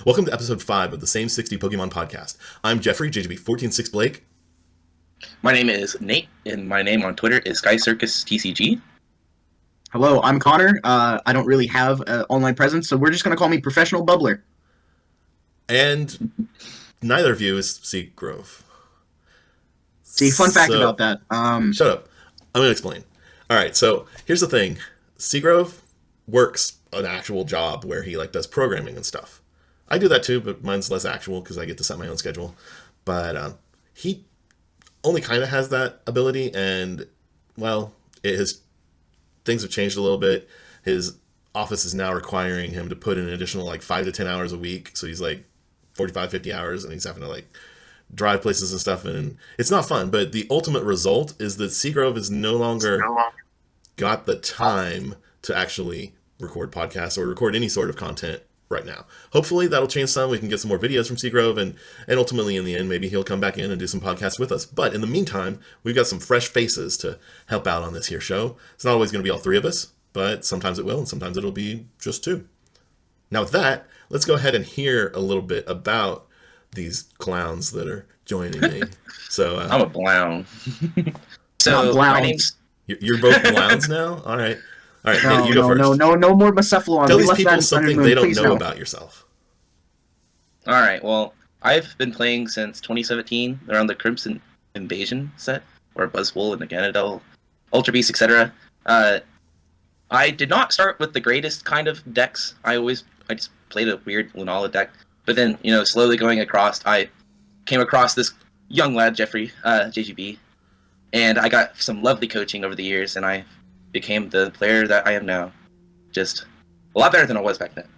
Welcome to episode 5 of the Same60 Pokemon podcast. I'm Jeffrey, JGB146 Blake. My name is Nate, and my name on Twitter is Sky Circus TCG. Hello, I'm Connor. I don't really have an online presence, so we're just going to call me Professional Bubbler. And neither of you is Seagrove. See, fun fact about that. Shut up. I'm going to explain. Alright, so here's the thing. Seagrove works an actual job where he does programming and stuff. I do that too, but mine's less actual because I get to set my own schedule. But he only kind of has that ability, and, well, things have changed a little bit. His office is now requiring him to put in an additional 5 to 10 hours a week, so he's 45, 50 hours, and he's having to drive places and stuff, and it's not fun. But the ultimate result is that Seagrove is no longer got the time to actually record podcasts or record any sort of content right now. Hopefully that'll change some. We can get some more videos from Seagrove, and ultimately in the end, maybe he'll come back in and do some podcasts with us. But in the meantime, we've got some fresh faces to help out on this here show. It's not always going to be all three of us, but sometimes it will, and sometimes it'll be just two. Now with that, let's go ahead and hear a little bit about these clowns that are joining me. So I'm a blown. My name's... You're both clowns now? All right. All right, Nate, you go first. No more Bucephalon. Tell these people something they don't know about yourself. All right, well, I've been playing since 2017 around the Crimson Invasion set, or Buzzwole and the Ganadel, Ultra Beast, etc. I did not start with the greatest kind of decks. I just played a weird Lunala deck. But then, slowly going across, I came across this young lad, Jeffrey, JGB, and I got some lovely coaching over the years, and I became the player that I am now. Just a lot better than I was back then.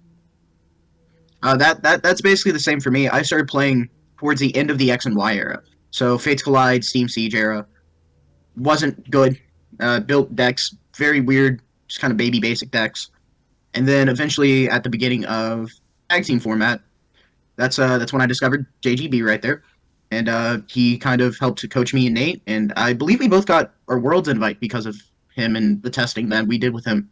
That's basically the same for me. I started playing towards the end of the X and Y era. So Fates Collide, Steam Siege era. Wasn't good. Built decks, very weird, just kind of baby basic decks. And then eventually at the beginning of tag team format, that's when I discovered JGB right there. And he kind of helped to coach me and Nate, and I believe we both got our Worlds invite because of him and the testing that we did with him.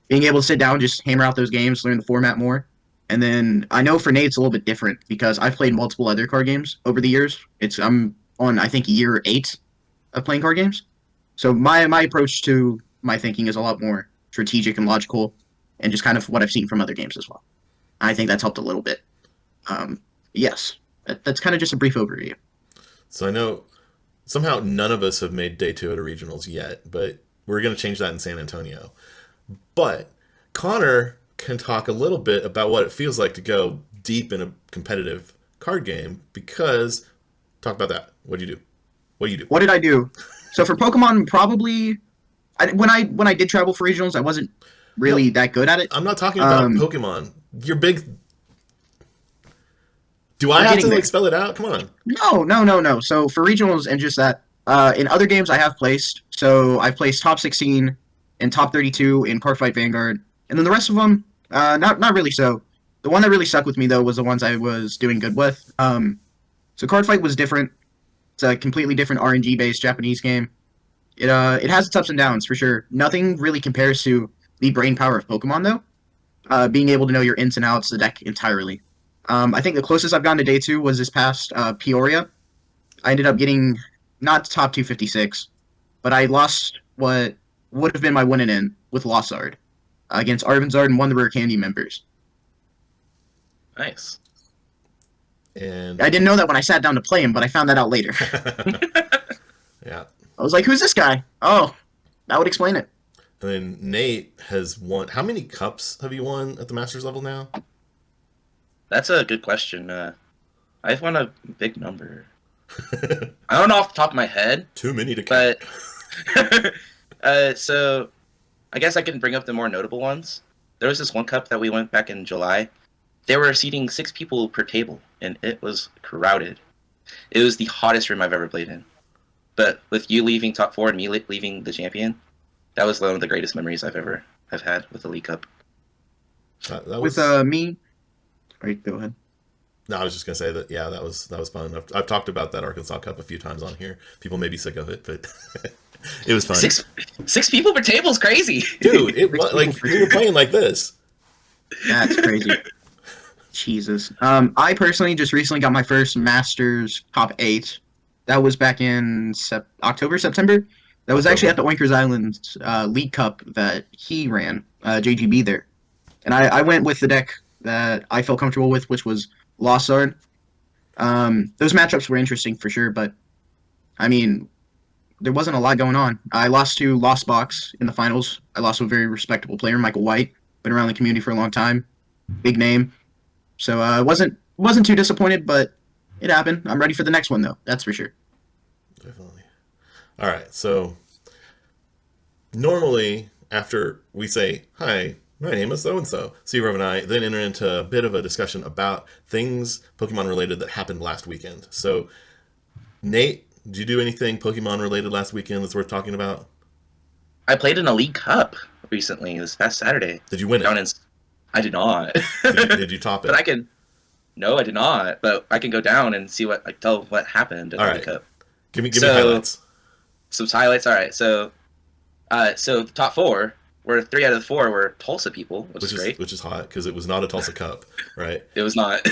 Being able to sit down, just hammer out those games, learn the format more. And then I know for Nate it's a little bit different because I've played multiple other card games over the years. I'm on, I think, year 8 of playing card games. So my approach to my thinking is a lot more strategic and logical, and just kind of what I've seen from other games as well. I think that's helped a little bit. Yes, that's kind of just a brief overview. So I know somehow none of us have made day 2 at a regionals yet, but we're going to change that in San Antonio. But Connor can talk a little bit about what it feels like to go deep in a competitive card game, because talk about that. What do you do? What did I do? So for Pokemon, probably when I did travel for regionals, I wasn't really that good at it. I'm not talking about Pokemon. You're big. Do I have to spell it out? Come on. No. So for regionals and just that, in other games I have placed. So I've placed top 16 and top 32 in Cardfight Vanguard, and then the rest of them, not really so. The one that really stuck with me though was the ones I was doing good with. So Cardfight was different. It's a completely different RNG based Japanese game. It has its ups and downs for sure. Nothing really compares to the brain power of Pokemon though. Being able to know your ins and outs of the deck entirely. I think the closest I've gotten to day 2 was this past Peoria. I ended up getting not top 256, but I lost what would have been my win and in with Lossard against Arvinzard and one of the Rare Candy members. Nice. And I didn't know that when I sat down to play him, but I found that out later. Yeah. I was like, who's this guy? Oh, that would explain it. And then Nate has won. How many cups have you won at the Masters level now? That's a good question. I've won a big number. I don't know off the top of my head. Too many to count. But so I guess I can bring up the more notable ones. There was this one cup that we went back in July. They were seating 6 people per table, and it was crowded. It was the hottest room I've ever played in. But with you leaving top 4 and me leaving the champion, that was one of the greatest memories I've had with the League Cup. That was... With me. All right, go ahead. No, I was just gonna say that. Yeah, that was fun. I've talked about that Arkansas Cup a few times on here. People may be sick of it, but it was fun. Six people per table is crazy, dude. It was we were playing like this. That's crazy. Jesus. I personally just recently got my first Masters top 8. That was back in October, September. That was actually at October. the Oinkers Islands League Cup that he ran, JGB there. And I went with the deck that I felt comfortable with, which was Lost Zard. Those matchups were interesting for sure, but I mean, there wasn't a lot going on. I lost to Lost Box in the finals. I lost to a very respectable player, Michael White. Been around the community for a long time. Big name. So I wasn't too disappointed, but it happened. I'm ready for the next one though. That's for sure. Definitely. All right. So normally, after we say, "Hi, my name is so and so," Seagrove and I then enter into a bit of a discussion about things Pokemon related that happened last weekend. So, Nate, did you do anything Pokemon related last weekend that's worth talking about? I played in a League Cup recently, this past Saturday. Did you win it? Down in, I did not. Did you top it? But I can. No, I did not. But I can go down and see tell what happened in the League Cup. Give me highlights. Some highlights. All right. So the top 4 were 3 out of the 4 were Tulsa people, which is great. Which is hot because it was not a Tulsa Cup, right? It was not.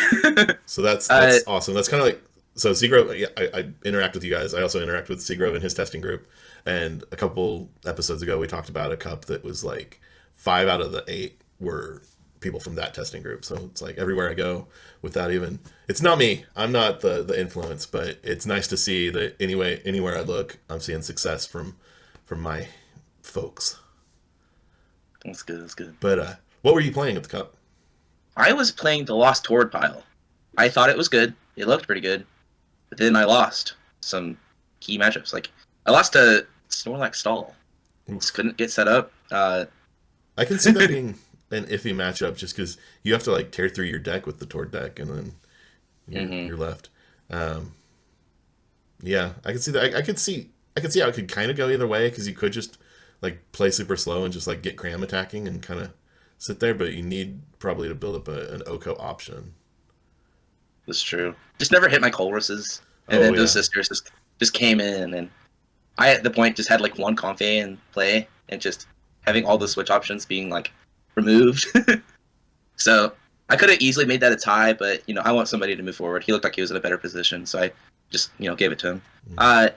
So that's awesome. That's kind of like, so Seagrove. Yeah, I interact with you guys. I also interact with Seagrove in his testing group. And a couple episodes ago, we talked about a cup that was like 5 out of the 8 were people from that testing group. So it's like everywhere I go, without even, it's not me. I'm not the influence, but it's nice to see that anywhere I look, I'm seeing success from my folks. That's good. That's good. But what were you playing at the cup? I was playing the Lost Tord pile. I thought it was good. It looked pretty good. But then I lost some key matchups. Like, I lost to Snorlax Stall. Just couldn't get set up. I can see that being an iffy matchup just because you have to like tear through your deck with the Tord deck and then you're left. Yeah, I can see that. I could see how it could kind of go either way because you could just like play super slow and just like get cram attacking and kind of sit there, but you need probably to build up an Oko option. That's true. Just never hit my Colruses. And then those sisters just came in, and I at the point just had like one Comfey in play, and just having all the switch options being like removed. So I could have easily made that a tie, but I want somebody to move forward. He looked like he was in a better position, so I just gave it to him.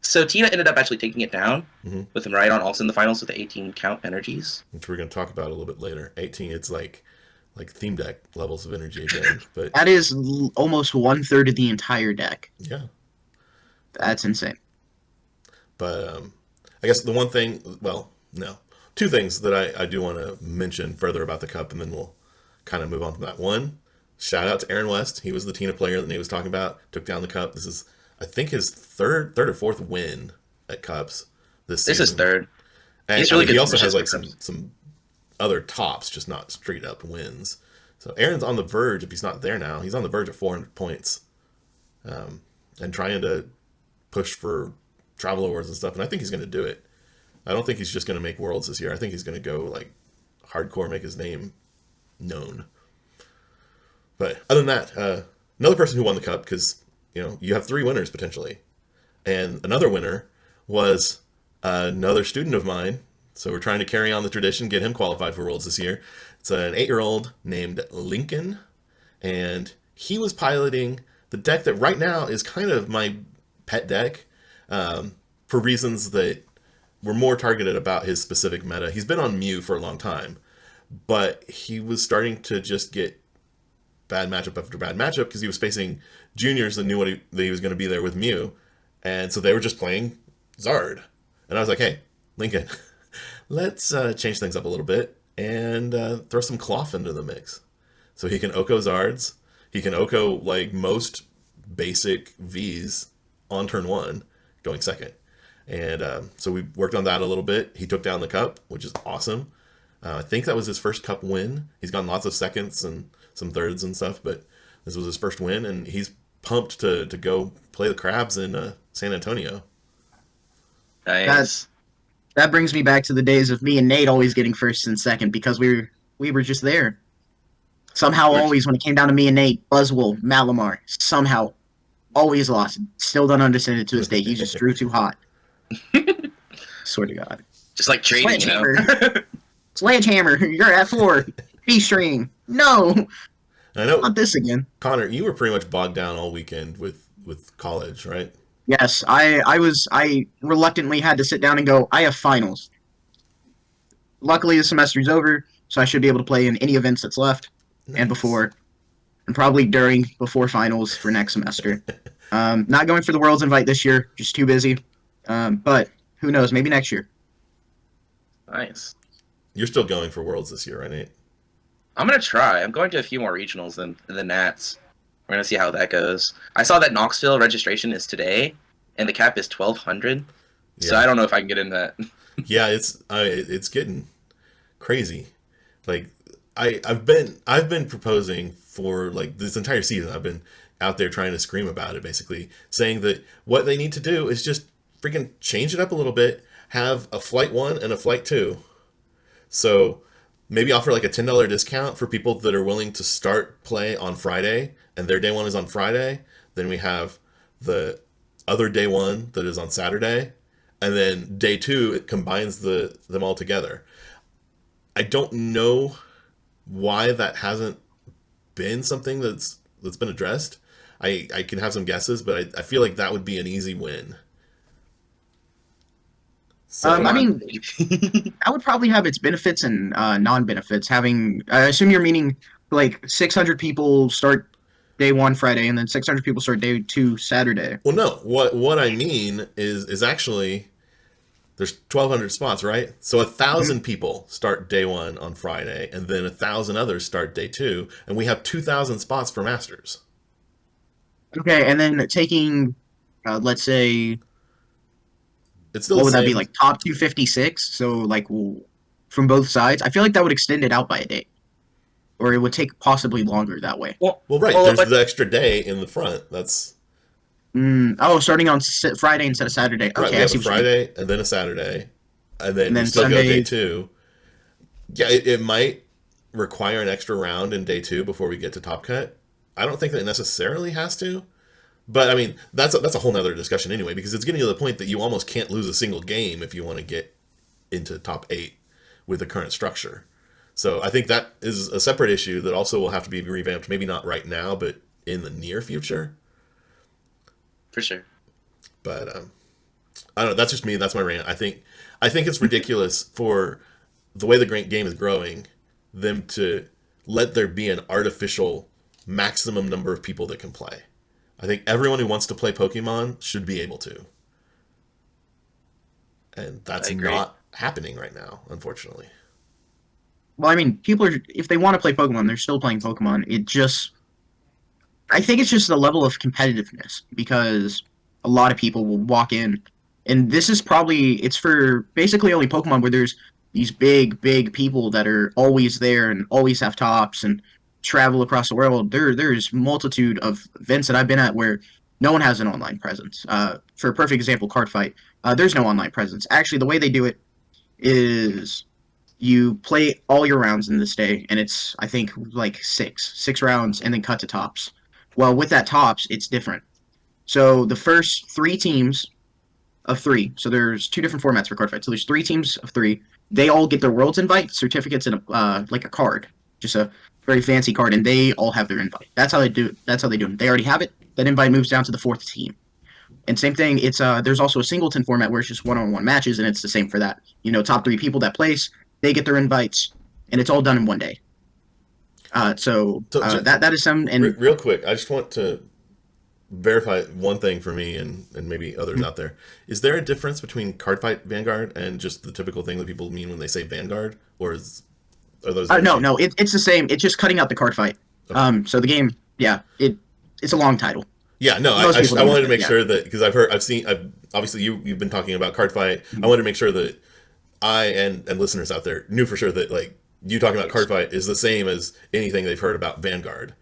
So Tina ended up actually taking it down with Miraidon also in the finals with the 18 count energies, which we're going to talk about a little bit later. 18, it's like theme deck levels of energy again, but that is almost 1/3 of the entire deck. Yeah, that's insane. But I guess the one thing, two things that I do want to mention further about the cup, and then we'll kind of move on from that. One, shout out to Aaron West. He was the Tina player that Nate was talking about. Took down the cup. This is, I think, his third or fourth win at cups this season. This is third. And he's really good. He also has like some other tops, just not straight up wins. So Aaron's on the verge, if he's not there now, he's on the verge of 400 points, and trying to push for travel awards and stuff. And I think he's going to do it. I don't think he's just going to make worlds this year. I think he's going to go like hardcore, make his name known. But other than that, another person who won the cup, because you have 3 winners potentially, and another winner was another student of mine. So we're trying to carry on the tradition, get him qualified for Worlds this year. It's an 8-year-old named Lincoln, and he was piloting the deck that right now is kind of my pet deck for reasons that were more targeted about his specific meta. He's been on Mew for a long time, but he was starting to just get bad matchup after bad matchup because he was facing juniors that knew that he was going to be there with Mew, and so they were just playing Zard. And I was like, hey, Lincoln, let's change things up a little bit and throw some Cloth into the mix. So he can Oko Zards. He can Oko like most basic Vs on turn 1, going second. And so we worked on that a little bit. He took down the cup, which is awesome. I think that was his first cup win. He's gotten lots of seconds and some thirds and stuff, but this was his first win, and he's pumped to go play the Crabs in San Antonio. Nice. That brings me back to the days of me and Nate always getting first and second because we were just there. Somehow, always when it came down to me and Nate, Buzzwole, Malamar, somehow always lost. Still don't understand it to this day. He just drew too hot. Swear to God. Just like trading, Sledgehammer. Sledgehammer, you're at 4. B-string. No. I know, Not this again. Connor, you were pretty much bogged down all weekend with college, right? Yes, I reluctantly had to sit down and go, I have finals. Luckily the semester's over, so I should be able to play in any events that's left and Nice. before and probably before finals for next semester. Not going for the World's Invite this year, just too busy. But who knows, maybe next year. Nice. You're still going for Worlds this year, right, Nate? I'm gonna try. I'm going to a few more regionals than the Nats. We're gonna see how that goes. I saw that Knoxville registration is today, and the cap is 1,200. So Yeah. I don't know if I can get in that. Yeah, it's getting crazy. Like I've been proposing for like this entire season. I've been out there trying to scream about it, basically saying that what they need to do is just freaking change it up a little bit. Have a flight 1 and a flight 2. So maybe offer like a $10 discount for people that are willing to start play on Friday and their day 1 is on Friday. Then we have the other day 1 that is on Saturday, and then day 2 it combines them all together. I don't know why that hasn't been something that's been addressed. I can have some guesses, but I feel like that would be an easy win. So I Come on. mean, that would probably have its benefits and non-benefits. I assume you're meaning like 600 people start day one Friday, and then 600 people start day two Saturday. well, no. What I mean is actually there's 1,200 spots, right? So a Mhm. thousand people start day 1 on Friday, and then 1,000 others start day 2, and we have 2,000 spots for Masters. Okay, and then taking, let's say, It's still what the would that be same. like top 256? So like from both sides, I feel like that would extend it out by a day, or it would take possibly longer that way. Well, Well, right. well, There's but the extra day in the front. That's Starting on Friday instead of Saturday. right. Okay, We I have a see what you mean. Friday and then a Saturday, and And then we then still go day Sunday. 2. Yeah, it might require an extra round in day 2 before we get to Top Cut. I don't think that it necessarily has to, but I mean that's a whole nother discussion anyway, because it's getting to the point that you almost can't lose a single game if you want to get into top 8 with the current structure. So I think that is a separate issue that also will have to be revamped. Maybe not right now, but in the near future. for sure. But I don't know. That's just me. That's my rant. I think it's ridiculous for the way the game is growing, them to let there be an artificial maximum number of people that can play. I think everyone who wants to play Pokemon should be able to, and I that's agree. not happening right now, unfortunately. Well, I mean, people are if they want to play Pokemon, they're still playing Pokemon. I think it's just the level of competitiveness because a lot of people will walk in, and this is probably it's for basically only Pokemon where there's these big people that are always there and always have tops and travel across the world. There's multitude of events that I've been at where no one has an online presence. For a perfect example, Card Fight, there's no online presence. Actually, the way they do it is you play all your rounds in this day, and it's I think like six rounds, and then cut to tops. Well, with that tops, it's different. So the first three teams of three. So there's two different formats for card fight. So there's three teams of three. They all get their world's invite certificates and like a card, just a very fancy card, and they all have their invite. That's how they do. That's how they do it. They already have it. That invite moves down to the fourth team. And same thing. It's there's also a singleton format where it's just one-on-one matches, and it's the same for that. Top three people that place, they get their invites, and it's all done in one day. So That is some and real quick, I just want to verify one thing for me and maybe others out there. Is there a difference between Cardfight Vanguard and just the typical thing that people mean when they say Vanguard, or are those no, it's the same. It's just cutting out the card fight. Okay. So the game, yeah, it's a long title. Yeah, no, Most people I don't wanted know to make that, sure that because I've obviously you've been talking about card fight. I wanted to make sure that I and listeners out there knew for sure that like you talking about card fight is the same as anything they've heard about Vanguard.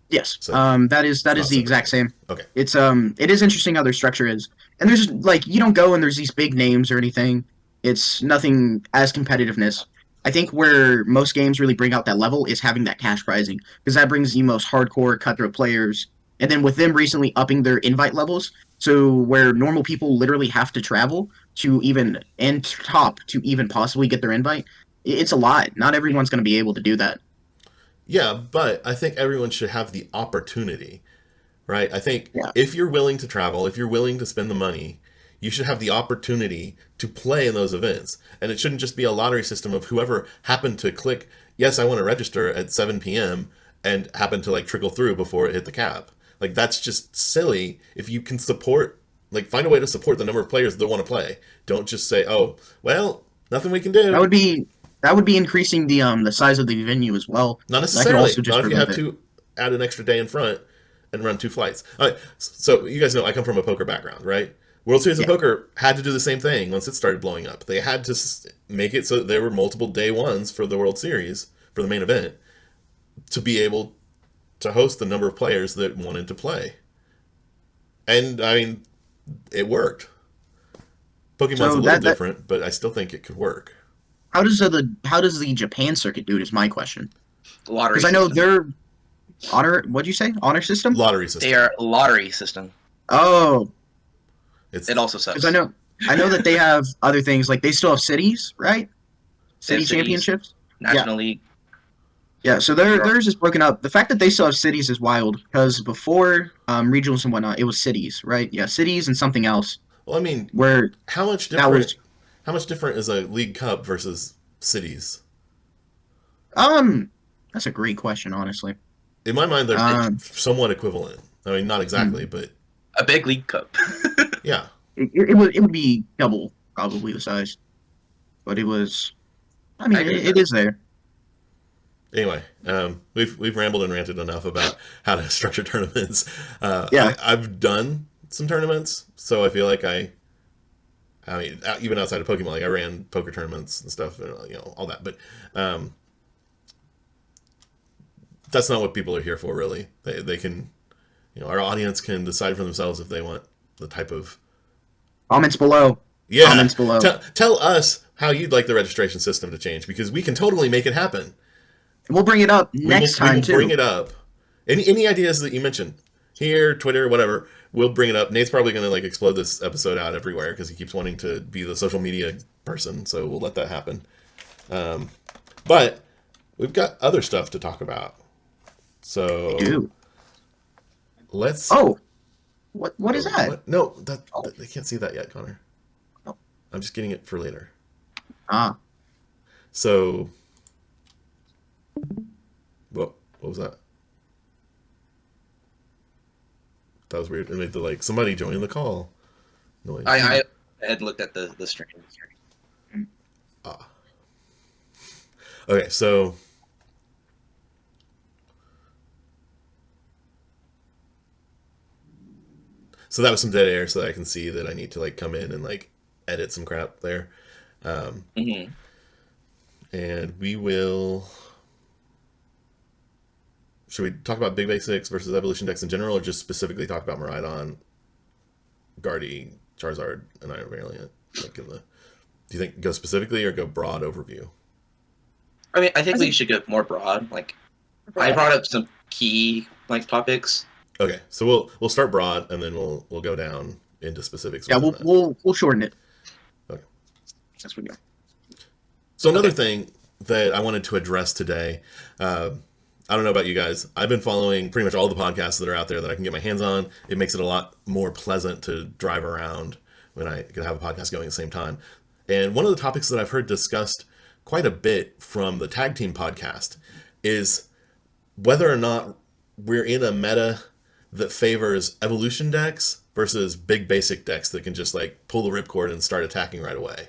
Yes. So That is not the separate exact things. same. Okay. It is interesting how their structure is, and there's like you don't go and there's these big names or anything. It's nothing as competitiveness. I think where most games really bring out that level is having that cash prizing because that brings the most hardcore cutthroat players, and then with them recently upping their invite levels, so where normal people literally have to travel to even and top to even possibly get their invite. It's a lot. Not everyone's going to be able to do that. Yeah, but I think everyone should have the opportunity, right? I think Yeah. if you're willing to travel, if you're willing to spend the money, you should have the opportunity to play in those events. And it shouldn't just be a lottery system of whoever happened to click, yes, I want to register at 7 p.m. and happen to like trickle through before it hit the cap. Like that's just silly. If you can support, like find a way to support the number of players that want to play. Don't just say, oh, well, nothing we can do. That would be increasing the size of the venue as well. Not That could necessarily. also just Not if you prevent have it. to add an extra day in front and run 2 flights. All right, so you guys know I come from a poker background, right? World Series of Yeah. Poker had to do the same thing once it started blowing up. They had to make it so that there were multiple day ones for the World Series, for the main event, to be able to host the number of players that wanted to play. And, I mean, it worked. Pokemon's So a little that different, but I still think it could work. how does the Japan circuit do it? Is my question, The lottery because I know system. their honor. What'd you say? Honor system? Lottery system. They are a lottery system. Oh, It's It also sucks. because I know that they have other things, like they still have cities, right? City cities. championships. National League. Yeah, so theirs is broken up. The fact that they still have cities is wild, because before regionals and whatnot, it was cities, right? Yeah, cities and something else. well, I mean, Where how much that different? was How much different is a League Cup versus cities? that's a great question, honestly. In my mind, they're Um, somewhat equivalent. I mean, not exactly, but A big league cup. yeah. it would be double probably the size, but it was. I mean, I agree with it that. is there. Anyway, we've rambled and ranted enough about how to structure tournaments. Yeah. I've done some tournaments, so I feel like I mean, even outside of Pokemon, like I ran poker tournaments and stuff, and, you know, all that. But that's not what people are here for, really. They can, you know, our audience can decide for themselves if they want the type of Comments below. yeah. Comments below. Tell us how you'd like the registration system to change, because we can totally make it happen. We'll bring it up We next will, we time will too. bring it up. Any ideas that you mentioned here, Twitter, whatever, we'll bring it up. Nate's probably going to like explode this episode out everywhere because he keeps wanting to be the social media person, so we'll let that happen. But we've got other stuff to talk about, so Dude. let's. Oh, what is that? What? No, they can't see that yet, Connor. Oh. I'm just getting it for later. Ah, So, what was that? That was weird. It made the like somebody join the call noise. I had looked at the stream. Okay, so that was some dead air, so that I can see that I need to like come in and like edit some crap there. Mm-hmm. And we will. Should we talk about Big Basics versus Evolution decks in general, or just specifically talk about Miraidon, Guardy, Charizard, and Iron Valiant? Like do you think go specifically or go broad overview? I mean, I think we should go more broad. Like, I brought up some key like topics. Okay, so we'll start broad and then we'll go down into specifics. yeah, within we'll shorten it. Okay. That's what we go. So another thing that I wanted to address today, I don't know about you guys. I've been following pretty much all the podcasts that are out there that I can get my hands on. It makes it a lot more pleasant to drive around when I can have a podcast going at the same time. And one of the topics that I've heard discussed quite a bit from the Tag Team podcast is whether or not we're in a meta that favors evolution decks versus big basic decks that can just like pull the ripcord and start attacking right away.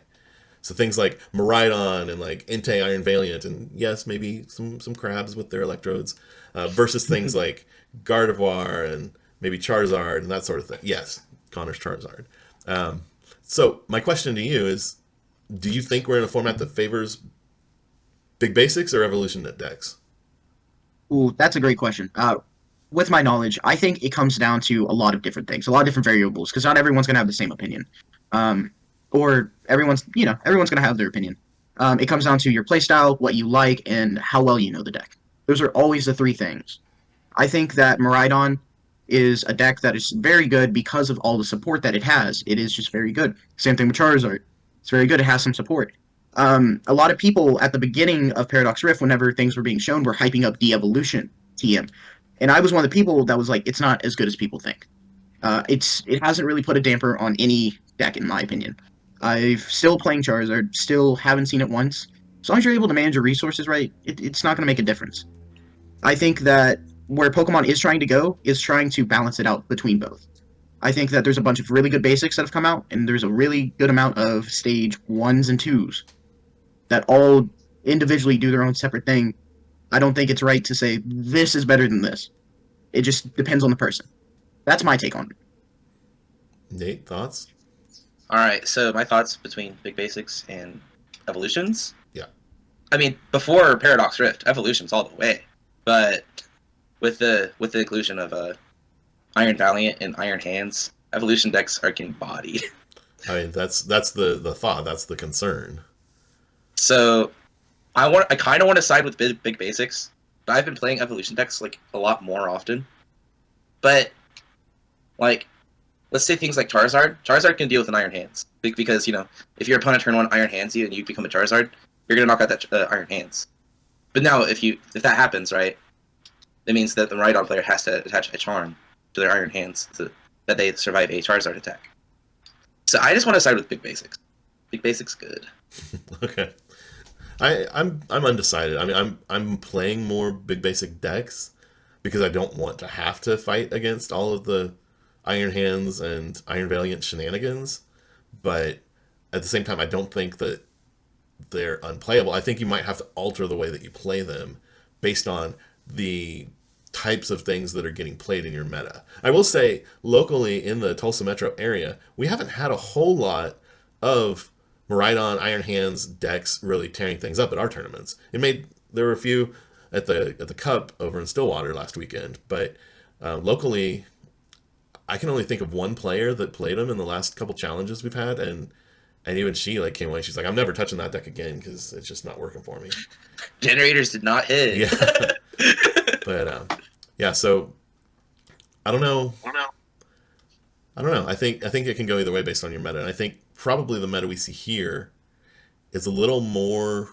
So things like Miraidon and like Entei Iron Valiant, and yes, maybe some crabs with their electrodes, versus things like Gardevoir and maybe Charizard and that sort of thing. Yes, Connor's Charizard. So my question to you is, do you think we're in a format that favors big basics or evolution decks? Ooh, that's a great question. With my knowledge, I think it comes down to a lot of different things, a lot of different variables, because not everyone's going to have the same opinion. Or everyone's going to have their opinion. It comes down to your playstyle, what you like, and how well you know the deck. Those are always the three things. I think that Miraidon is a deck that is very good because of all the support that it has. It is just very good. Same thing with Charizard. It's very good. It has some support. A lot of people at the beginning of Paradox Rift, whenever things were being shown, were hyping up de-evolution TM, and I was one of the people that was like, it's not as good as people think. It hasn't really put a damper on any deck, in my opinion. I've still playing Charizard, still haven't seen it once. As long as you're able to manage your resources right, it's not going to make a difference. I think that where Pokemon is trying to go is trying to balance it out between both. I think that there's a bunch of really good basics that have come out, and there's a really good amount of stage 1s and 2s that all individually do their own separate thing. I don't think it's right to say this is better than this. It just depends on the person. That's my take on it. Nate, thoughts? All right, so my thoughts between big basics and evolutions. Yeah. I mean, before Paradox Rift, evolutions all the way, but with the inclusion of Iron Valiant and Iron Hands, evolution decks are getting bodied. I mean, that's the thought. That's the concern. So I kind of want to side with big basics, but I've been playing evolution decks like a lot more often. But like, let's say things like Charizard. Charizard can deal with an Iron Hands because if your opponent turn 1 Iron Hands you and you become a Charizard, you're gonna knock out that Iron Hands. But now if that happens, right, it means that the Miraidon player has to attach a charm to their Iron Hands that they survive a Charizard attack. So I just want to side with big basics. Big basics good. Okay. I'm undecided. I mean, I'm playing more big basic decks because I don't want to have to fight against all of the Iron Hands and Iron Valiant shenanigans, but at the same time, I don't think that they're unplayable. I think you might have to alter the way that you play them based on the types of things that are getting played in your meta. I will say, locally in the Tulsa metro area, we haven't had a whole lot of Miraidon, Iron Hands decks really tearing things up at our tournaments. There were a few at the Cup over in Stillwater last weekend, but locally, I can only think of one player that played them in the last couple challenges we've had, and even she came away. She's like, "I'm never touching that deck again because it's just not working for me." Generators did not hit. Yeah, but yeah. So I don't know. I think it can go either way based on your meta, and I think probably the meta we see here is a little more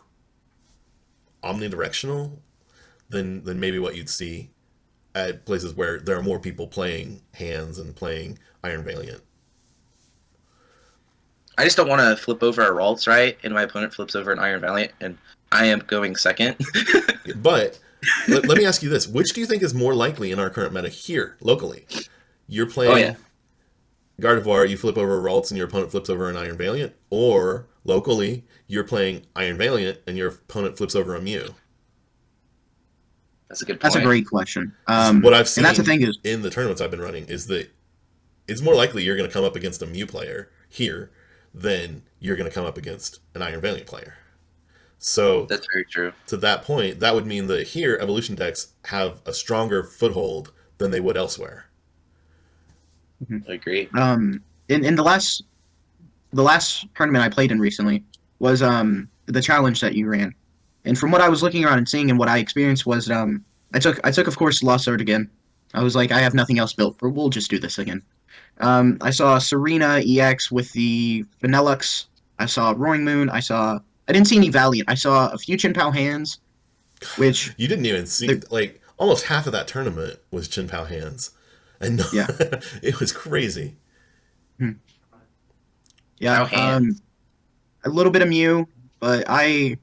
omnidirectional than maybe what you'd see at places where there are more people playing Hands and playing Iron Valiant. I just don't want to flip over a Ralts, right? And my opponent flips over an Iron Valiant, and I am going second. But let me ask you this. Which do you think is more likely in our current meta here, locally? You're playing Gardevoir, you flip over a Ralts, and your opponent flips over an Iron Valiant? Or, locally, you're playing Iron Valiant, and your opponent flips over a Mew? That's a good point. That's a great question. What I've seen and that's the thing is, in the tournaments I've been running is that it's more likely you're going to come up against a Mew player here than you're going to come up against an Iron Valiant player. So that's very true. To that point, that would mean that here evolution decks have a stronger foothold than they would elsewhere. I agree. In the last tournament I played in recently was the challenge that you ran, and from what I was looking around and seeing and what I experienced was I took of course Lost Sword again. I was like, I have nothing else built, but we'll just do this again. I saw Serena EX with the Vanillux. I saw Roaring Moon. I didn't see any Valiant. I saw a few Chin-Pao Hands, which you didn't even see. Like almost half of that tournament was Chin-Pao Hands, and it was crazy. Yeah, a little bit of Mew, but I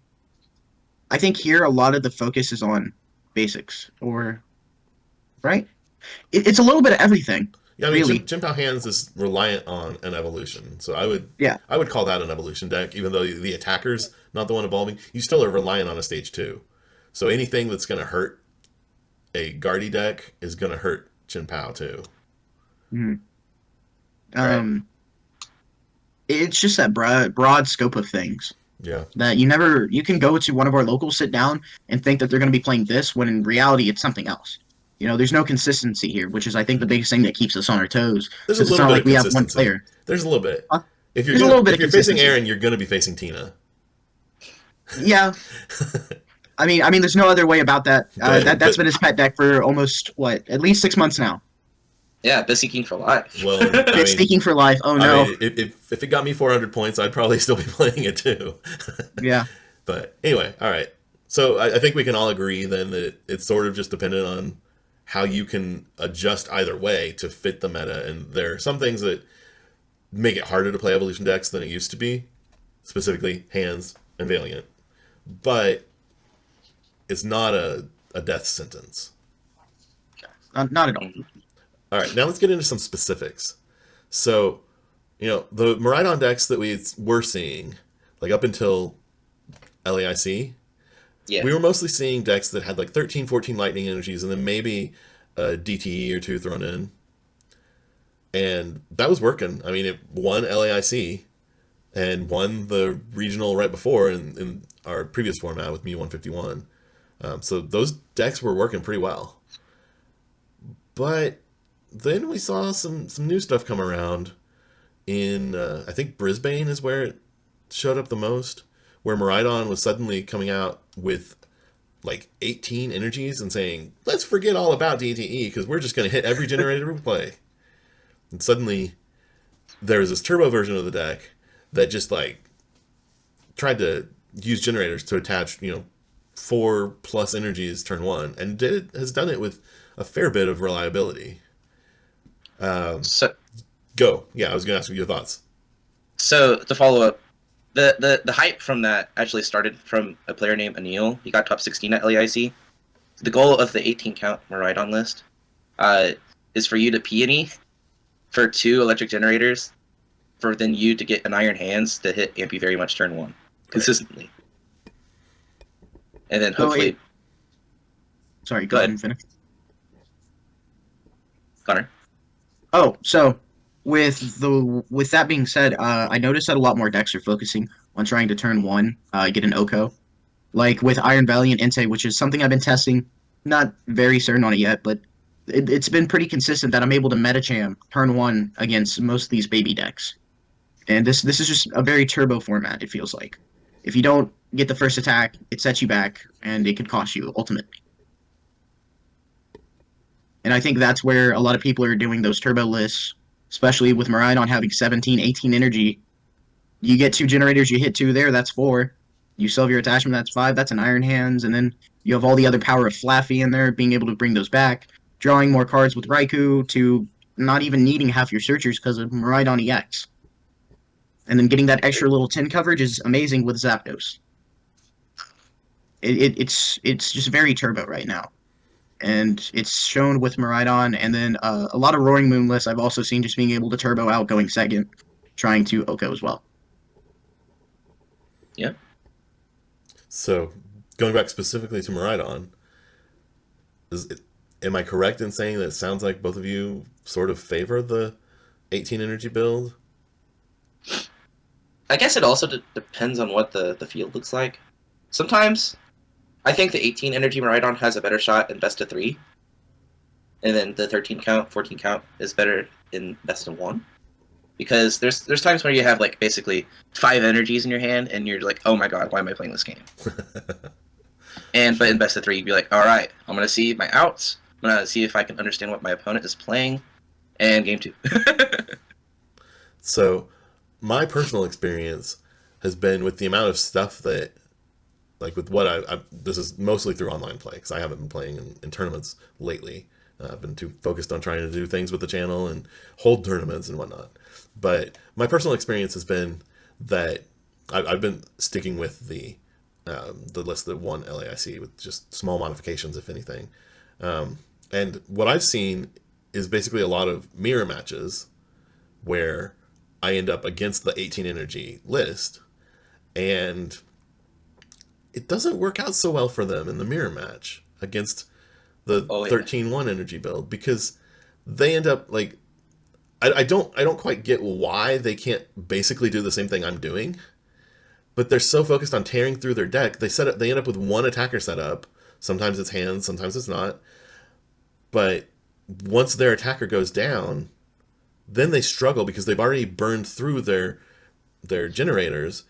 think here a lot of the focus is on basics, right? It's a little bit of everything. Yeah, I mean, really. Chin-Pao Hands is reliant on an evolution, so I would call that an evolution deck, even though the attacker's not the one evolving. You still are reliant on a stage 2. So anything that's going to hurt a Guardy deck is going to hurt Chin-Pao too. Mm-hmm. Right. It's just that broad scope of things. Yeah. That you can go to one of our locals, sit down, and think that they're going to be playing this, when in reality it's something else. There's no consistency here, which is, I think, the biggest thing that keeps us on our toes. There's a little bit of consistency. We have one player. There's a little bit. If you're facing Aaron, you're going to be facing Tina. Yeah. I mean, there's no other way about that. That's been his pet deck for almost, at least 6 months now. Yeah, Bit Seeking for life. Well, I It's mean, Speaking for life. Oh I no. mean, if it got me 400 points, I'd probably still be playing it too. Yeah. But anyway, all right. So I think we can all agree then that it's sort of just dependent on how you can adjust either way to fit the meta. And there are some things that make it harder to play evolution decks than it used to be, specifically hands and Valiant. But it's not a death sentence. Not at all. All right, now let's get into some specifics. So, the Miraidon decks that we were seeing, like up until LAIC, Yeah. we were mostly seeing decks that had like 13, 14 lightning energies and then maybe a DTE or two thrown in. And that was working. I mean, it won LAIC and won the regional right before in our previous format with Me 151. So those decks were working pretty well. But then we saw some new stuff come around in, I think Brisbane is where it showed up the most, where Miraidon was suddenly coming out with like 18 energies and saying, let's forget all about DTE because we're just going to hit every generator we play. And suddenly there was this turbo version of the deck that just like tried to use generators to attach, 4+ energies turn one, and has done it with a fair bit of reliability. So Go. Yeah, I was going to ask you your thoughts. So to follow up, the hype from that actually started from a player named Anil. He got top 16 at LAIC. The goal of the 18 count Miraidon list is for you to peony for 2 electric generators, for then you to get an Iron Hands to hit Ampy very much turn 1 consistently, and then hopefully. Sorry, Go go ahead. ahead and finish. Connor. Oh, so with that being said, I noticed that a lot more decks are focusing on trying to turn one, get an Oko, like with Iron Valiant Entei, which is something I've been testing. Not very certain on it yet, but it's been pretty consistent that I'm able to metacham turn one against most of these baby decks. And this is just a very turbo format. It feels like if you don't get the first attack, it sets you back, and it could cost you ultimately. And I think that's where a lot of people are doing those turbo lists, especially with Miraidon having 17, 18 energy. You get 2 generators, you hit 2 there, that's 4. You solve your attachment, that's 5, that's an Iron Hands, and then you have all the other power of Flaffy in there, being able to bring those back, drawing more cards with Raikou to not even needing half your searchers because of Miraidon EX. And then getting that extra little 10 coverage is amazing with Zapdos. It's just very turbo right now. And it's shown with Miraidon, and then a lot of Roaring Moon lists I've also seen just being able to turbo out going second, trying to Oko as well. Yeah. So, going back specifically to Miraidon, am I correct in saying that it sounds like both of you sort of favor the 18 energy build? I guess it also depends on what the field looks like. Sometimes I think the 18 energy Miraidon has a better shot in best of 3. And then the 13 count, 14 count is better in best of 1. Because there's times where you have like basically 5 energies in your hand and you're like, oh my god, why am I playing this game? But in best of 3 you'd be like, alright, I'm gonna see my outs, I'm gonna see if I can understand what my opponent is playing, and game 2. So, my personal experience has been with the amount of stuff that, like with what this is mostly through online play, because I haven't been playing in tournaments lately. I've been too focused on trying to do things with the channel and hold tournaments and whatnot. But my personal experience has been that I've been sticking with the list that won LAIC with just small modifications, if anything. And what I've seen is basically a lot of mirror matches where I end up against the 18 energy list, and it doesn't work out so well for them in the mirror match against the 13-1 energy build, because they end up like, I don't quite get why they can't basically do the same thing I'm doing, but they're so focused on tearing through their deck, they end up with one attacker setup. Sometimes it's hands, sometimes it's not. But once their attacker goes down, then they struggle because they've already burned through their generators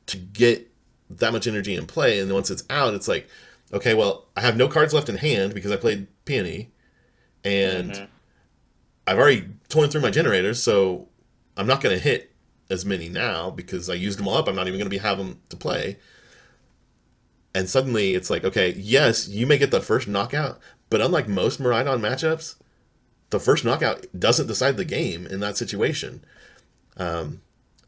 to get that much energy in play, and then once it's out, it's like, okay, well, I have no cards left in hand because I played Peony, and I've already torn through my generators, so I'm not going to hit as many now because I used them all up. I'm not even going to be having them to play. And suddenly it's like, okay, yes, you may get the first knockout, but unlike most Miraidon matchups, the first knockout doesn't decide the game in that situation.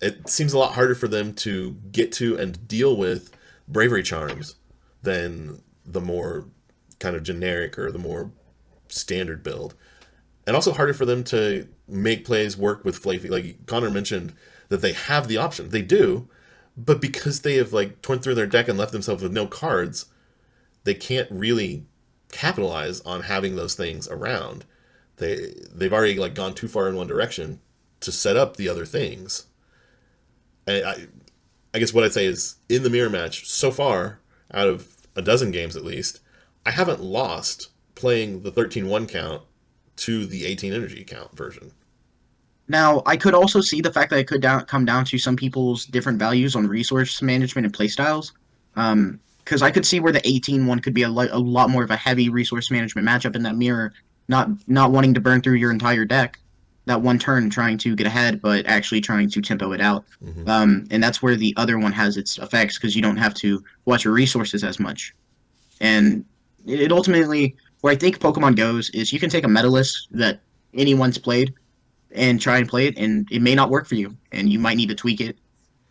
It seems a lot harder for them to get to and deal with bravery charms than the more kind of generic or the more standard build. And also harder for them to make plays work with Flavy. Like Connor mentioned that they have the option. They do, but because they have like torn through their deck and left themselves with no cards, they can't really capitalize on having those things around. They've already like gone too far in one direction to set up the other things. And I guess what I'd say is in the mirror match so far, out of a dozen games at least, I haven't lost playing the 13-1 count to the 18 energy count version. Now, I could also see the fact that it could come down to some people's different values on resource management and playstyles. Because I could see where the 18-1 could be a lot more of a heavy resource management matchup in that mirror, not wanting to burn through your entire deck that one turn trying to get ahead, but actually trying to tempo it out. And that's where the other one has its effects because you don't have to watch your resources as much. And it ultimately, where I think Pokemon goes is you can take a meta list that anyone's played and try and play it, and it may not work for you, and you might need to tweak it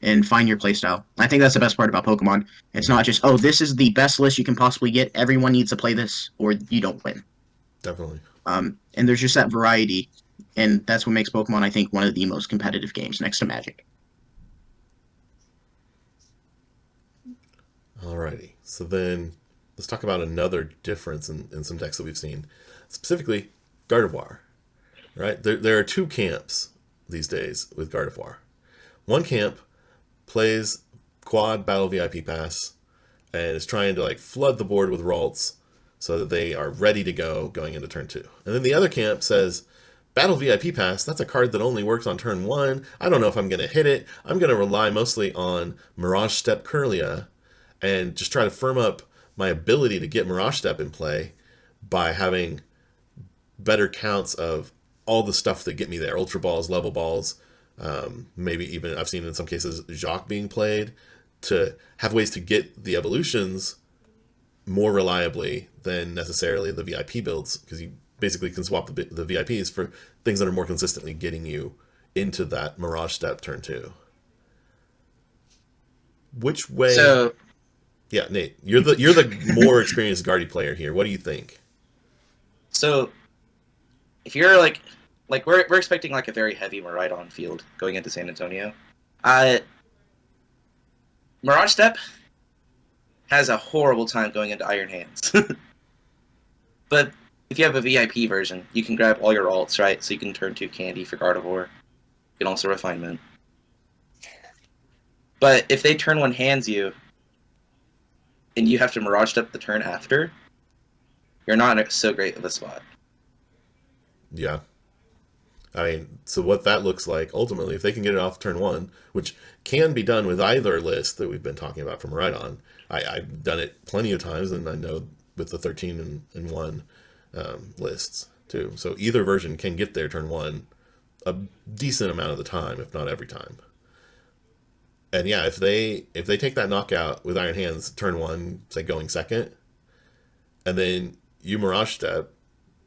and find your playstyle. I think that's the best part about Pokemon. It's not just, oh, this is the best list you can possibly get. Everyone needs to play this, or you don't win. Definitely. And there's just that variety, and that's what makes Pokemon, I think, one of the most competitive games next to Magic. Alrighty. So then let's talk about another difference in some decks that we've seen. Specifically, Gardevoir. Right? There are two camps these days with Gardevoir. One camp plays quad battle VIP pass and is trying to like flood the board with Ralts so that they are ready to go going into turn 2. And then the other camp says, battle VIP pass, that's a card that only works on turn 1. I don't know if I'm going to hit it. I'm going to rely mostly on Mirage Step Curlia and just try to firm up my ability to get Mirage Step in play by having better counts of all the stuff that get me there. Ultra Balls, Level Balls, maybe even I've seen in some cases Jacques being played to have ways to get the evolutions more reliably than necessarily the VIP builds, because you basically can swap the VIPs for things that are more consistently getting you into that Mirage Step turn 2. Which way? So, yeah, Nate, you're the more experienced Guardy player here. What do you think? so if you're like we're expecting like a very heavy Miraidon field going into San Antonio. Mirage Step has a horrible time going into Iron Hands. But if you have a VIP version, you can grab all your alts, right? So you can turn 2 Candy for Gardevoir. You can also Refinement. But if they turn 1 hands you, and you have to Mirage Step the turn after, you're not in so great of a spot. Yeah. I mean, so what that looks like, ultimately, if they can get it off turn 1, which can be done with either list that we've been talking about from Miraidon. I've done it plenty of times, and I know with the 13-1 lists, too. So either version can get there turn 1 a decent amount of the time, if not every time. And yeah, if they take that knockout with Iron Hands turn 1, say going second, and then you Mirage Step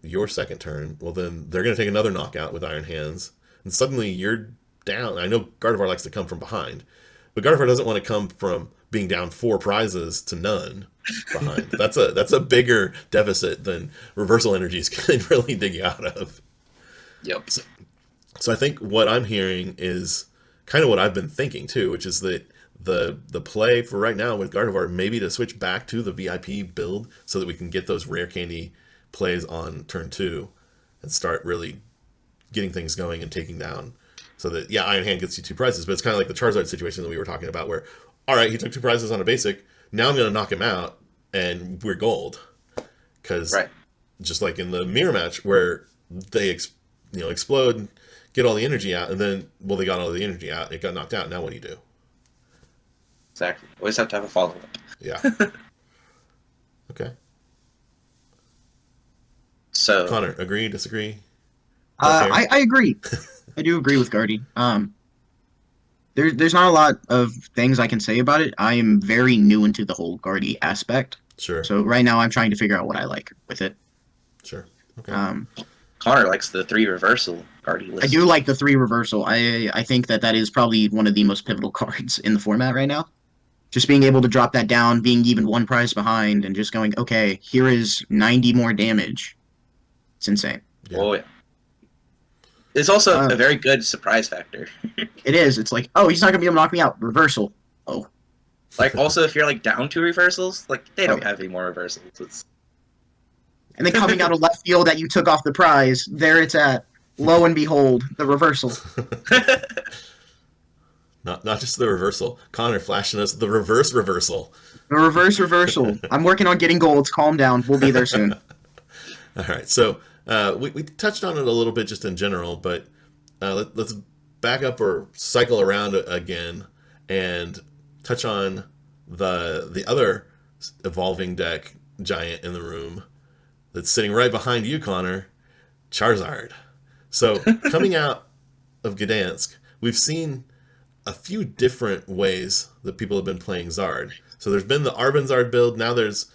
your second turn, well then they're going to take another knockout with Iron Hands, and suddenly you're down. I know Gardevoir likes to come from behind, but Gardevoir doesn't want to come from being down 4 prizes to none behind. That's a bigger deficit than reversal energies can really dig you out of. Yep. So I think what I'm hearing is kind of what I've been thinking too, which is that the play for right now with Gardevoir maybe to switch back to the VIP build so that we can get those rare candy plays on turn 2 and start really getting things going and taking down. So that, yeah, Iron Hand gets you 2 prizes, but it's kind of like the Charizard situation that we were talking about where, all right, he took 2 prizes on a basic, now I'm going to knock him out and we're gold. Because just like in the mirror match where they explode, get all the energy out, and then, well, they got all the energy out, it got knocked out, now what do you do? Exactly. Always have to have a follow-up. Yeah. Okay. So Connor, agree, disagree? fair. I agree. I do agree with Guardy. There's not a lot of things I can say about it. I am very new into the whole Guardy aspect. Sure. So right now I'm trying to figure out what I like with it. Sure. Okay. Connor likes the 3 reversal Guardy list. I do like the 3 reversal. I think that is probably one of the most pivotal cards in the format right now. Just being able to drop that down, being even 1 prize behind, and just going, okay, here is 90 more damage. It's insane. Yeah. Oh, yeah. It's also a very good surprise factor. It is. It's like, oh, he's not going to be able to knock me out. Reversal. Oh. Like, also, if you're, like, down 2 reversals, like, they don't have any more reversals. It's... And then coming out of left field that you took off the prize, there it's at. Lo and behold, the reversal. Not just the reversal. Connor flashing us the reverse reversal. The reverse reversal. I'm working on getting golds. Calm down. We'll be there soon. All right. So we touched on it a little bit just in general, but let's back up or cycle around again and touch on the other evolving deck giant in the room that's sitting right behind you, Connor, Charizard. So coming out of Gdansk, we've seen a few different ways that people have been playing Zard. So there's been the Arven Zard build. Now there's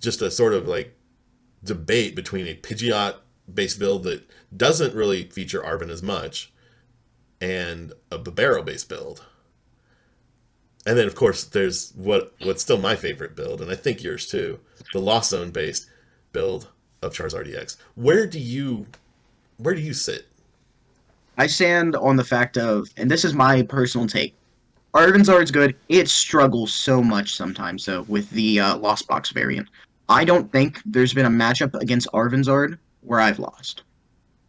just a sort of like debate between a Pidgeot-based build that doesn't really feature Arven as much and a Bibarel-based build. And then, of course, there's what's still my favorite build, and I think yours too, the Lost Zone-based build of Charizard EX. Where do you sit? I stand on the fact of, and this is my personal take, Arvenzard's good. It struggles so much sometimes, though, with the Lost Box variant. I don't think there's been a matchup against Arvenzard where I've lost.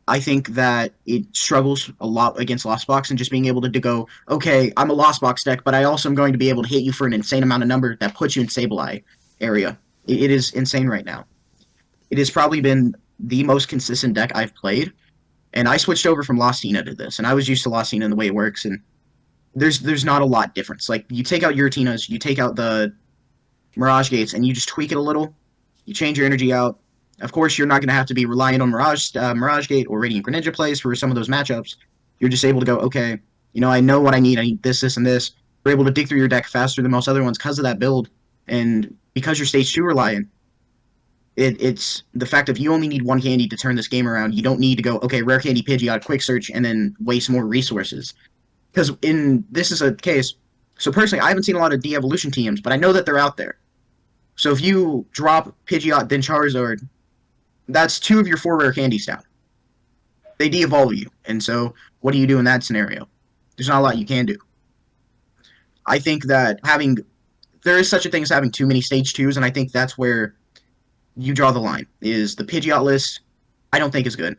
I think that it struggles a lot against Lost Box and just being able to go, okay, I'm a Lost Box deck, but I also am going to be able to hit you for an insane amount of number that puts you in Sableye area. It is insane right now. It has probably been the most consistent deck I've played, and I switched over from Lostina to this, and I was used to Lostina and the way it works, and there's not a lot difference. Like, you take out Uratinas, you take out the Mirage Gates, and you just tweak it a little. You change your energy out. Of course, you're not going to have to be reliant on Mirage Gate or Radiant Greninja plays for some of those matchups. You're just able to go, okay, I know what I need. I need this, this, and this. You're able to dig through your deck faster than most other ones because of that build. And because you're Stage 2 reliant, it's the fact of you only need 1 candy to turn this game around. You don't need to go, okay, rare candy Pidgeot, quick search, and then waste more resources. Because this is a case, so personally, I haven't seen a lot of de-evolution teams, but I know that they're out there. So if you drop Pidgeot, then Charizard, that's 2 of your 4 rare candies down. They de-evolve you. And so what do you do in that scenario? There's not a lot you can do. I think that there is such a thing as having too many Stage 2s, and I think that's where you draw the line, is the Pidgeot list, I don't think is good.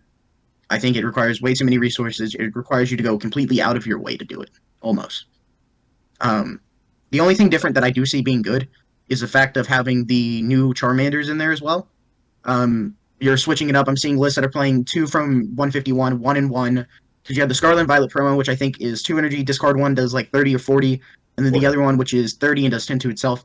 I think it requires way too many resources. It requires you to go completely out of your way to do it, almost. The only thing different that I do see being good is the fact of having the new Charmanders in there as well. You're switching it up. I'm seeing lists that are playing 2 from 151, 1 and 1. Because you have the Scarlet and Violet promo, which I think is 2 energy, discard 1, does like 30 or 40, and then the other one, which is 30 and does 10 to itself.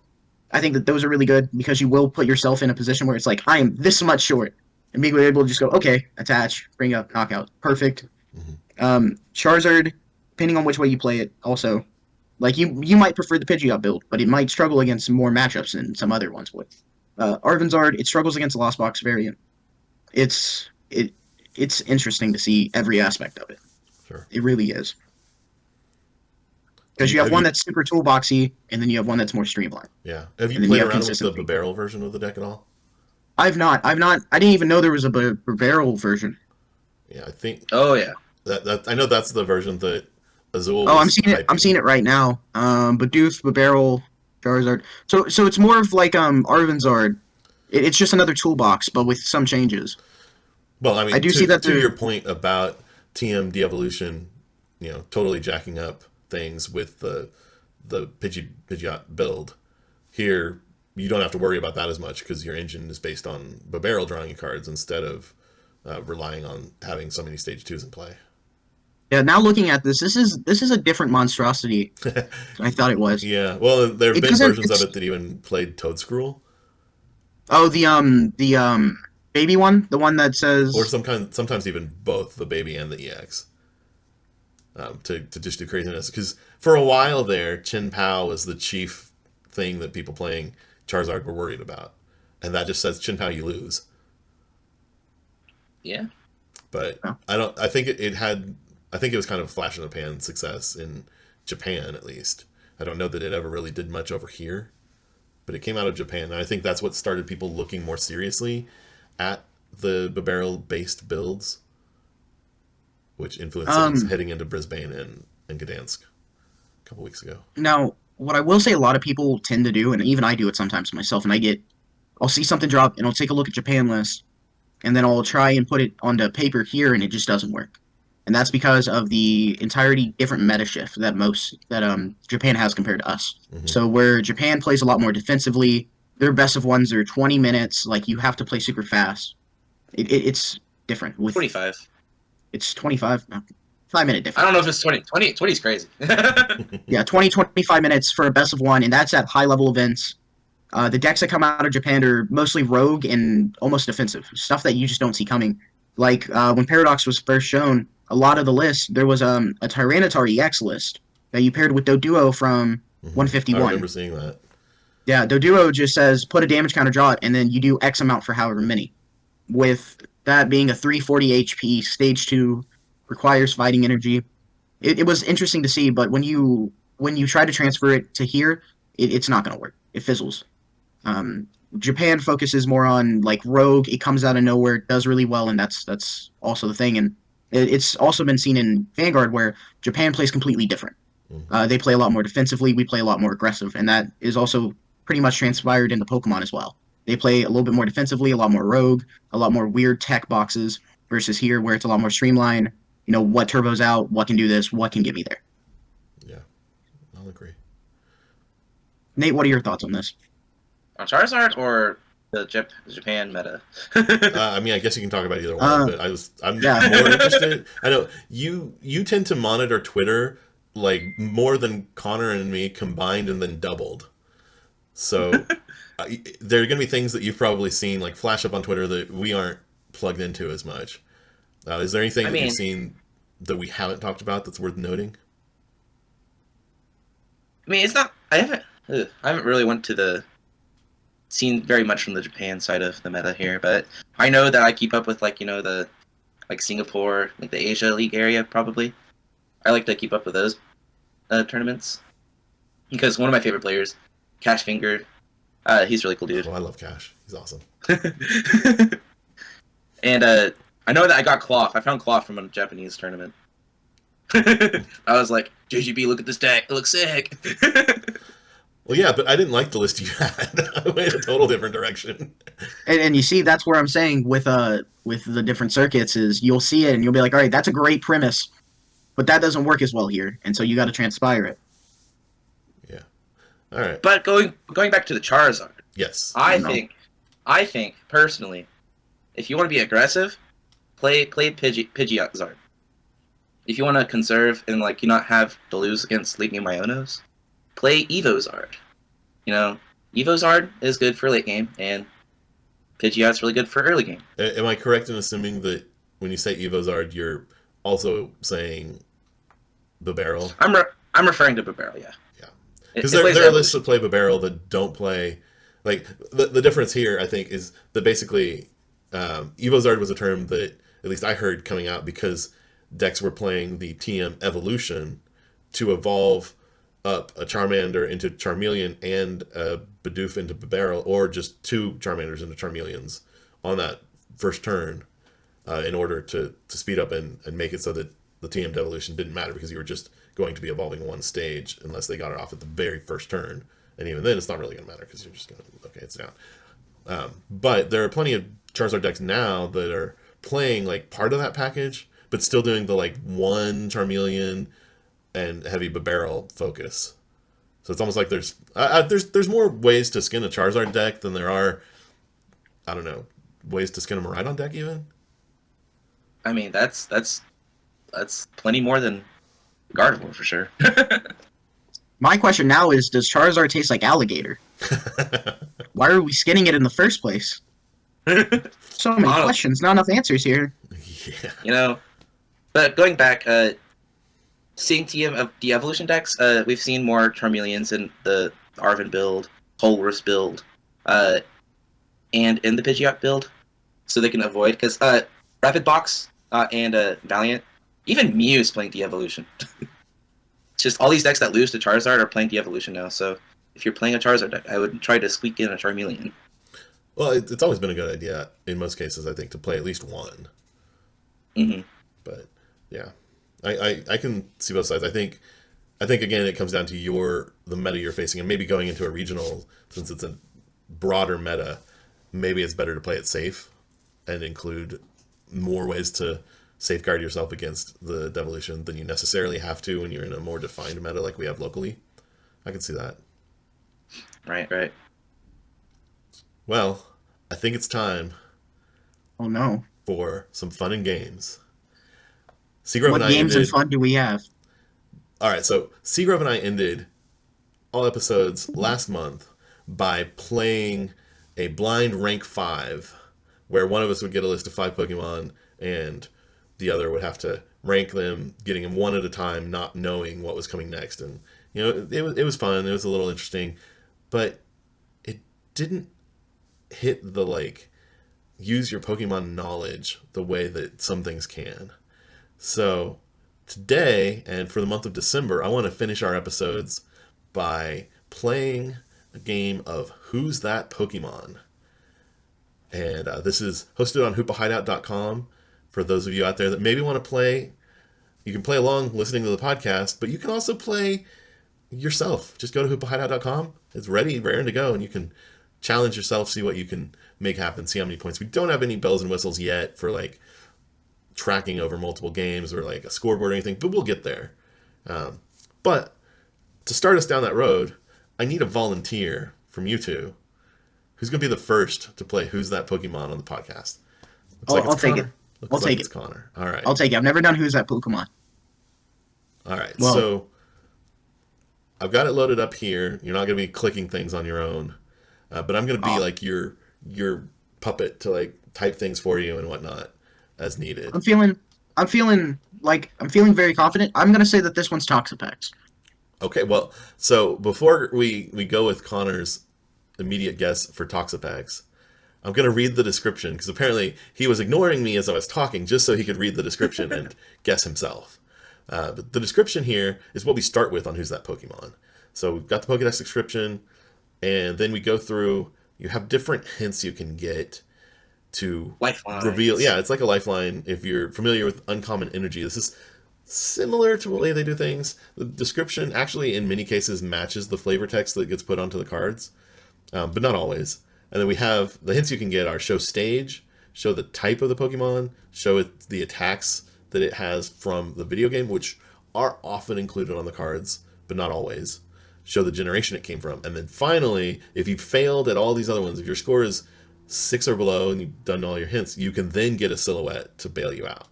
I think that those are really good because you will put yourself in a position where it's like, I am this much short. And being able to just go, okay, attach, bring up, knockout. Perfect. Mm-hmm. Charizard, depending on which way you play it, also. Like, you might prefer the Pidgeot build, but it might struggle against more matchups than some other ones would. Arvenzard, it struggles against the Lost Box variant. It's interesting to see every aspect of it. Sure. It really is. Because you have one that's super toolboxy, and then you have one that's more streamlined. Yeah. Have you played around with the Bibarel version of the deck at all? I've not. I didn't even know there was a Bibarel version. Yeah, I think. Oh yeah. That I know that's the version that Azul. Oh, I'm seeing it right now. Bidoof, Bibarel, Charizard. So it's more of like Arvenzard. It's just another toolbox, but with some changes. Well, I mean, I do see that to your point about TM de-evolution, totally jacking up things with the Pidgeot build. Here, you don't have to worry about that as much because your engine is based on Bibarel drawing you cards instead of relying on having so many Stage 2s in play. Yeah, now looking at this is a different monstrosity than I thought it was. Yeah, well, there have been versions of it that even played Toadscruel. Oh, the baby one, the one that or says sometimes even both the baby and the EX. To just do craziness. Because for a while there, Chin Pao was the chief thing that people playing Charizard were worried about. And that just says Chin Pao, you lose. Yeah. But oh. I think I think it was kind of a flash in the pan success in Japan, at least. I don't know that it ever really did much over here, but it came out of Japan. And I think that's what started people looking more seriously at the Bibarel based builds, which influenced things heading into Brisbane and Gdansk a couple weeks ago. Now, what I will say a lot of people tend to do, and even I do it sometimes myself, and I'll see something drop, and I'll take a look at Japan list, and then I'll try and put it onto paper here, and it just doesn't work. And that's because of the entirety different meta shift that Japan has compared to us. Mm-hmm. So where Japan plays a lot more defensively, their best of ones are 20 minutes. Like you have to play super fast. It's different. With 25. It's 25. No, 5 minute difference. I don't know if it's 20. 20 is crazy. Yeah, 20, 25 minutes for a best of one, and that's at high level events. The decks that come out of Japan are mostly rogue and almost defensive, stuff that you just don't see coming. Like when Paradox was first shown, a lot of the lists, there was a Tyranitar EX list that you paired with Doduo from 151. I remember seeing that. Yeah, Doduo just says put a damage counter, draw it, and then you do X amount for however many. With that being a 340 HP, stage 2, requires fighting energy. It was interesting to see, but when you try to transfer it to here, it's not going to work. It fizzles. Japan focuses more on like rogue. It comes out of nowhere, does really well, and that's also the thing. And it's also been seen in Vanguard where Japan plays completely different. They play a lot more defensively. We play a lot more aggressive, and that is also pretty much transpired into Pokemon as well. They play a little bit more defensively, a lot more rogue, a lot more weird tech boxes versus here where it's a lot more streamlined. You know, what turbo's out, what can do this, what can get me there. Yeah, I'll agree. Nate, what are your thoughts on this? On Charizard or the Japan meta? I mean, I guess you can talk about either one, but I'm yeah. more interested. I know you tend to monitor Twitter like more than Connor and me combined and then doubled. So there are going to be things that you've probably seen like flash up on Twitter that we aren't plugged into as much. Is there anything that you've seen that we haven't talked about that's worth noting? I mean, it's not. I haven't really went to seen very much from the Japan side of the meta here, but I know that I keep up with the Singapore, like the Asia League area probably. I like to keep up with those tournaments because one of my favorite players, Cash Finger, he's a really cool dude. Oh, I love Cash. He's awesome. And I know that I got Cloth. I found Cloth from a Japanese tournament. I was like, JGB, look at this deck. It looks sick. Well, yeah, but I didn't like the list you had. I went a total different direction. And you see, that's where I'm saying with the different circuits is you'll see it and you'll be like, all right, that's a great premise, but that doesn't work as well here, and so you got to transpire it. Yeah. All right. But going back to the Charizard. Yes. I think personally, if you want to be aggressive, play Pidgeotzard. If you want to conserve and you not have to lose against Leaking Myonos, play Evozard. You know, Evozard is good for late game, and Pidgeot's really good for early game. Am I correct in assuming that when you say Evozard, you're also saying Bibarel? I'm referring to Bibarel, yeah. Yeah. Because there are lists that play Bibarel that don't play... Like, the difference here, I think, is that basically Evozard was a term that at least I heard coming out because decks were playing the TM evolution to evolve up a Charmander into Charmeleon and a Bidoof into Bibarel, or just two Charmanders into Charmeleons on that first turn in order to speed up and make it so that the TM evolution didn't matter because you were just going to be evolving one stage unless they got it off at the very first turn. And even then, it's not really going to matter because you're just going to, okay, it's down. But there are plenty of Charizard decks now that are playing part of that package, but still doing the one Charmeleon and heavy Bibarel focus. So it's almost like there's more ways to skin a Charizard deck than there are, I don't know, ways to skin a Miraidon deck even. I mean, that's plenty more than Gardevoir for sure. My question now is, does Charizard taste like alligator? Why are we skinning it in the first place? So many questions, not enough answers here. Yeah. But going back, seeing the evolution decks, we've seen more Charmeleons in the Arven build, Colress build, and in the Pidgeot build, so they can avoid, because Rapid Box and Valiant, even Mew is playing de-evolution. It's just all these decks that lose to Charizard are playing de-evolution now, so if you're playing a Charizard deck, I would try to squeak in a Charmeleon. Well, it's always been a good idea in most cases, I think, to play at least one. Mm-hmm. But yeah, I can see both sides. I think again it comes down to the meta you're facing, and maybe going into a regional, since it's a broader meta, maybe it's better to play it safe and include more ways to safeguard yourself against the devolution than you necessarily have to when you're in a more defined meta like we have locally. I can see that. Right. Well, I think it's time. Oh no! For some fun and games. Seagrove What and I games ended... and fun do we have? All right, so Seagrove and I ended all episodes last month by playing a blind rank 5, where one of us would get a list of 5 Pokemon, and the other would have to rank them, getting them one at a time, not knowing what was coming next. And it was fun. It was a little interesting, but it didn't hit the use your Pokemon knowledge the way that some things can. So today, and for the month of December, I want to finish our episodes by playing a game of Who's That Pokemon? And this is hosted on hoopahideout.com. For those of you out there that maybe want to play, you can play along listening to the podcast, but you can also play yourself. Just go to hoopahideout.com. It's ready, raring to go, and you can challenge yourself, see what you can make happen, see how many points. We don't have any bells and whistles yet for tracking over multiple games or a scoreboard or anything, but we'll get there. But to start us down that road, I need a volunteer from you two. Who's going to be the first to play Who's That Pokemon on the podcast? I'll take it. I'll take it. It's Connor. All right. I'll take it. I've never done Who's That Pokemon. All right. Well, so I've got it loaded up here. You're not going to be clicking things on your own, but I'm going to be your puppet to type things for you and whatnot as needed. I'm feeling very confident. I'm gonna say that this one's Toxapex. Okay, well, so before we go with Connor's immediate guess for Toxapex, I'm gonna read the description because apparently he was ignoring me as I was talking just so he could read the description and guess himself. But the description here is what we start with on Who's That Pokemon. So we've got the Pokédex description, and then we go through. You have different hints you can get to reveal. Yeah, it's like a lifeline. If you're familiar with uncommon energy, this is similar to the way they do things. The description actually, in many cases, matches the flavor text that gets put onto the cards, but not always. And then we have the hints you can get are show stage, show the type of the Pokemon, show it the attacks that it has from the video game, which are often included on the cards, but not always. Show the generation it came from. And then finally, if you failed at all these other ones, if your score is 6 or below and you've done all your hints, you can then get a silhouette to bail you out.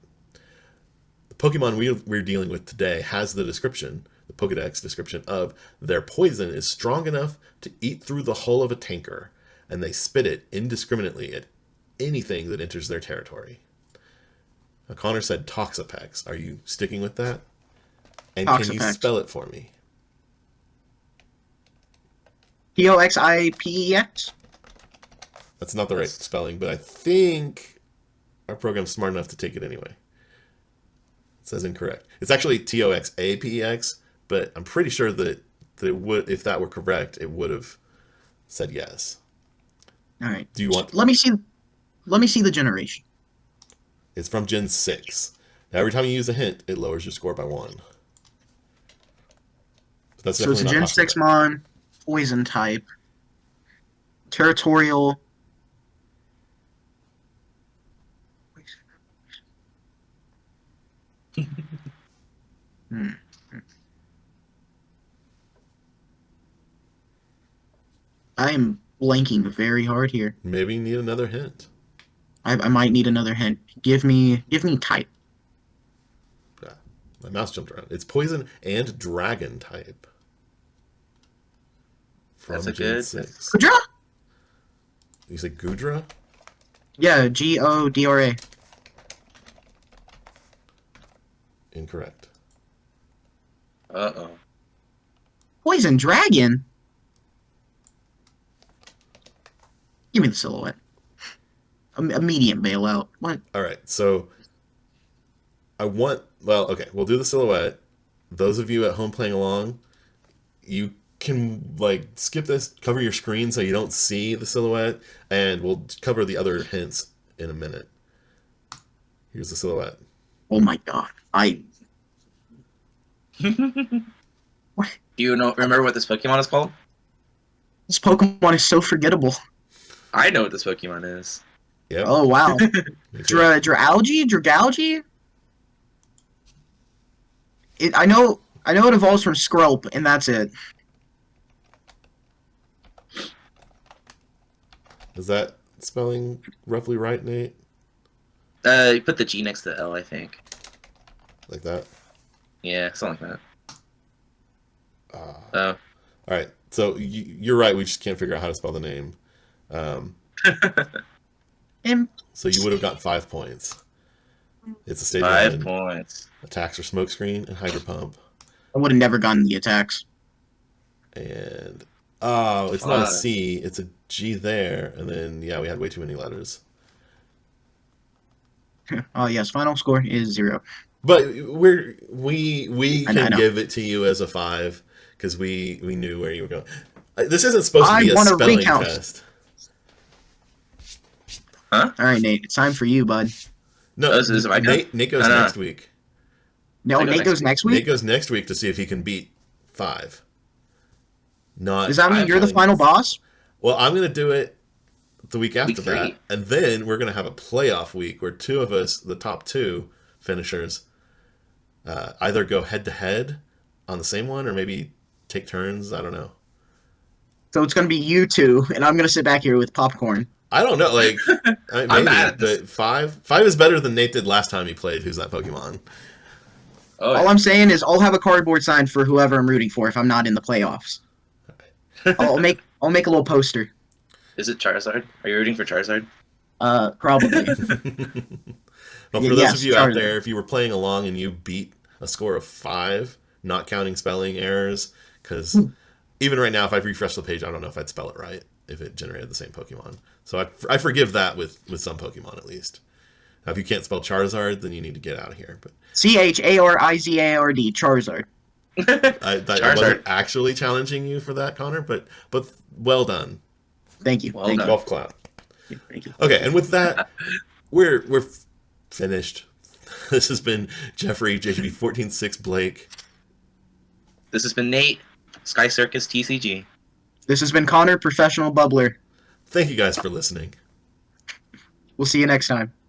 The Pokemon we're dealing with today has the description, the Pokedex description of their poison is strong enough to eat through the hull of a tanker, and they spit it indiscriminately at anything that enters their territory. Now, Connor said Toxapex. Are you sticking with that? And Toxapex. Can you spell it for me? Toxipex? That's not the right spelling, but I think our program's smart enough to take it anyway. It says incorrect. It's actually Toxapex, but I'm pretty sure that it would, if that were correct, it would have said yes. All right. Do you want? Let me see the generation. It's from Gen 6. Now, every time you use a hint, it lowers your score by 1. But that's So it's a Gen 6 Mon, poison type, territorial. I am blanking very hard here. Maybe you need another hint. I might need another hint. Give me type. Yeah, my mouse jumped around. It's poison and dragon type. From That's a Gen good. 6. Gudra? You say Gudra? Yeah, Godra. Incorrect. Uh-oh. Poison Dragon? Give me the silhouette. A medium bailout. What? All right, so okay, we'll do the silhouette. Those of you at home playing along, you can like skip this, cover your screen so you don't see the silhouette, and we'll cover the other hints in a minute. Here's the silhouette. Oh my god. What? Do you remember what this Pokemon is called? This Pokemon is so forgettable. I know what this Pokemon is. Yep. Oh wow. Me too. Dralgy? Dragalgy? I know it evolves from Skrelp, and that's it. Is that spelling roughly right, Nate? You put the G next to the L, I think. Like that? Yeah, something like that. Oh. All right. So you're right. We just can't figure out how to spell the name. So you would have got 5 points. It's a stage 5 1. points. Attacks are Smokescreen and Hydro Pump. I would have never gotten the attacks. And it's not a C. It's a G there. And then we had way too many letters. Oh yes, final score is 0. But we I can know. give it to you as a 5 because we knew where you were going. This isn't supposed to I be a want a spelling recount. test. Huh? All right, Nate, it's time for you, bud. No, This is my turn? Nate goes No, no. next week. No, Nate goes next week. Nate goes next week to see if he can beat 5. Not. Does that mean I'm you're the telling final you. boss? Well, I'm going to do it the week after Week that, 3. and then we're going to have a playoff week where 2 of us, the top 2 finishers, either go head to head on the same one or maybe take turns. I don't know. So it's gonna be you two, and I'm gonna sit back here with popcorn. I don't know. Like, maybe, bad at this. but 5 is better than Nate did last time he played. Who's that Pokemon? Oh, All I'm saying is I'll have a cardboard signed for whoever I'm rooting for if I'm not in the playoffs. I'll make a little poster. Is it Charizard? Are you rooting for Charizard? Probably. Well, for Yes, those of you out Charizard. there, if you were playing along and you beat a score of 5, not counting spelling errors, because even right now, if I refresh the page, I don't know if I'd spell it right if it generated the same Pokemon. So I forgive that with some Pokemon at least. Now, if you can't spell Charizard, then you need to get out of here. But Charizard, Charizard. I Charizard. wasn't actually challenging you for that, Connor. But well done. Thank you. Well Thank done. Golf clap. you. Thank you. Okay, and with that, we're finished. This has been Jeffrey, JGB 14-6 Blake. This has been Nate, Sky Circus TCG. This has been Connor, professional bubbler. Thank you guys for listening. We'll see you next time.